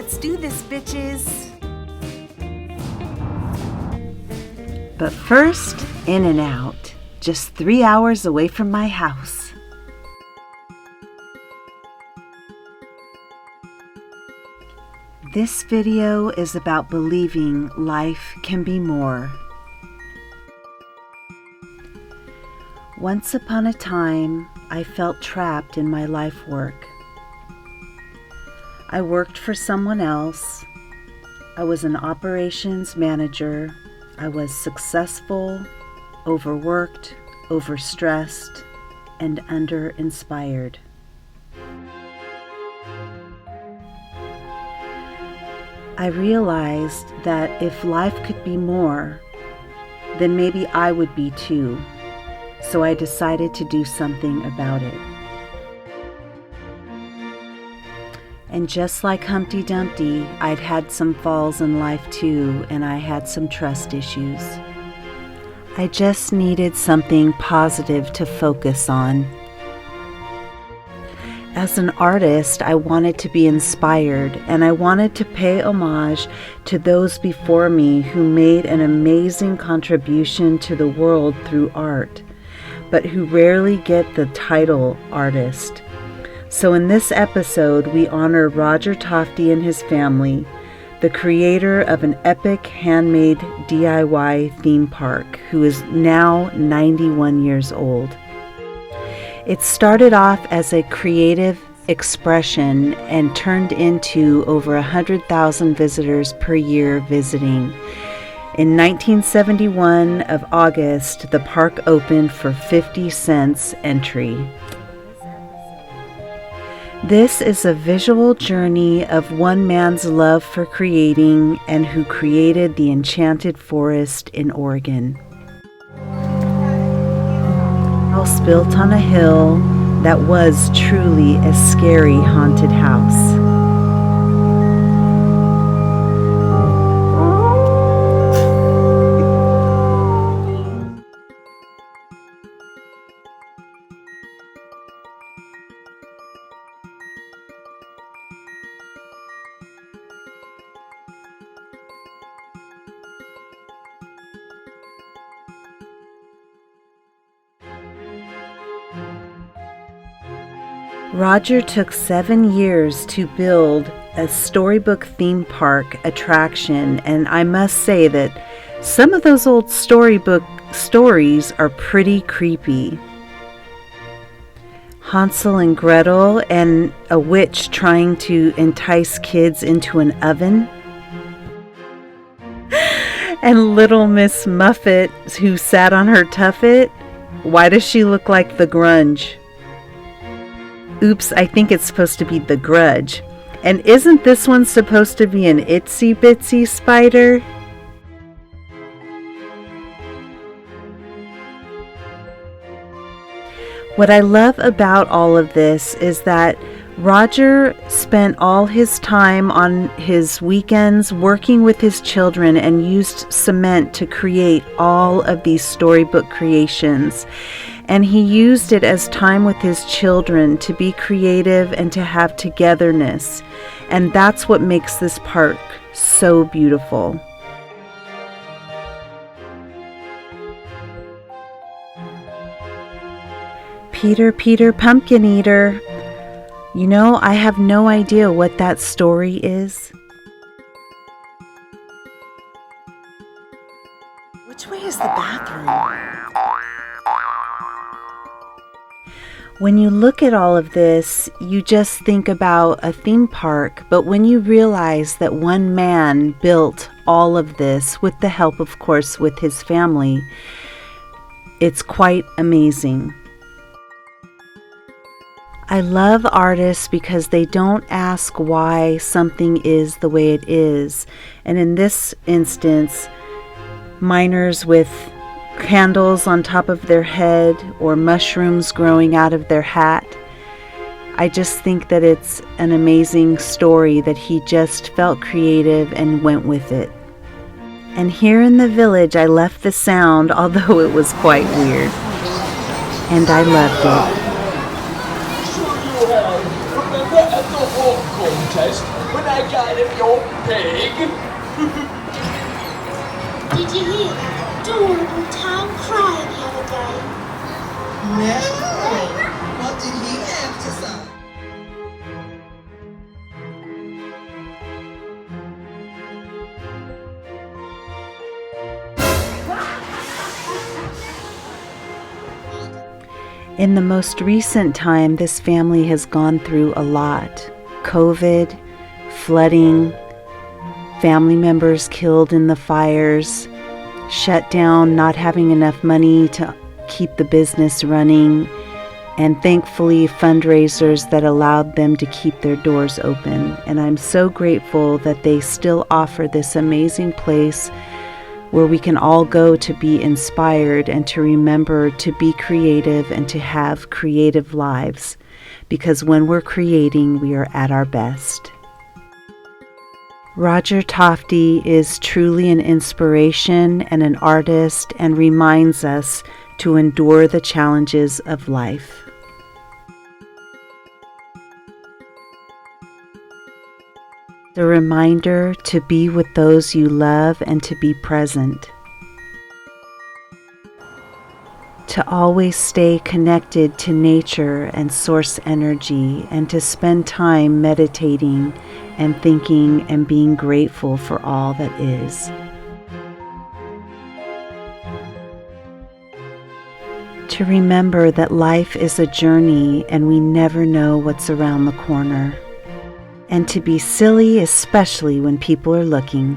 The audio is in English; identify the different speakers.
Speaker 1: Let's do this, bitches! But first, in and out, just 3 hours away from my house. This video is about believing life can be more. Once upon a time, I felt trapped in my life work. I worked for someone else. I was an operations manager. I was successful, overworked, overstressed, and under-inspired. I realized that if life could be more, then maybe I would be too. So I decided to do something about it. And just like Humpty Dumpty, I'd had some falls in life too, and I had some trust issues. I just needed something positive to focus on. As an artist, I wanted to be inspired, and I wanted to pay homage to those before me who made an amazing contribution to the world through art, but who rarely get the title artist. So in this episode, we honor Roger Tofty and his family, the creator of an epic handmade DIY theme park, who is now 91 years old. It started off as a creative expression and turned into over 100,000 visitors per year visiting. In 1971 of August, the park opened for 50 cents entry. This is a visual journey of one man's love for creating and who created the Enchanted Forest in Oregon. House built on a hill that was truly a scary haunted house. Roger took 7 years to build a storybook theme park attraction, and I must say that some of those old storybook stories are pretty creepy. Hansel and Gretel and a witch trying to entice kids into an oven. And Little Miss Muffet who sat on her tuffet. Why does she look like the Grunge? Oops, I think it's supposed to be the Grudge. And isn't this one supposed to be an itsy bitsy spider? What I love about all of this is that Roger spent all his time on his weekends working with his children and used cement to create all of these storybook creations. And he used it as time with his children to be creative and to have togetherness. And that's what makes this park so beautiful. Peter, Peter, Pumpkin Eater. You know, I have no idea what that story is. Which way is the bathroom? When you look at all of this, you just think about a theme park, but when you realize that one man built all of this with the help, of course, with his family, it's quite amazing. I love artists because they don't ask why something is the way it is. And in this instance, miners with candles on top of their head or mushrooms growing out of their hat. I just think that it's an amazing story that he just felt creative and went with it. And here in the village, I left the sound, although it was quite weird. And I loved it.
Speaker 2: Sure you have. Remember at the home contest, when I got him your pig.
Speaker 3: Did you hear that adorable town cry the other day?
Speaker 4: No. What did he have to say?
Speaker 1: In the most recent time, this family has gone through a lot. COVID, flooding, family members killed in the fires, shut down, not having enough money to keep the business running, and thankfully fundraisers that allowed them to keep their doors open. And I'm so grateful that they still offer this amazing place where we can all go to be inspired and to remember to be creative and to have creative lives, because when we're creating, we are at our best. Roger Tofty is truly an inspiration and an artist and reminds us to endure the challenges of life. The reminder to be with those you love and to be present. To always stay connected to nature and source energy, and to spend time meditating and thinking and being grateful for all that is. To remember that life is a journey and we never know what's around the corner. And to be silly, especially when people are looking.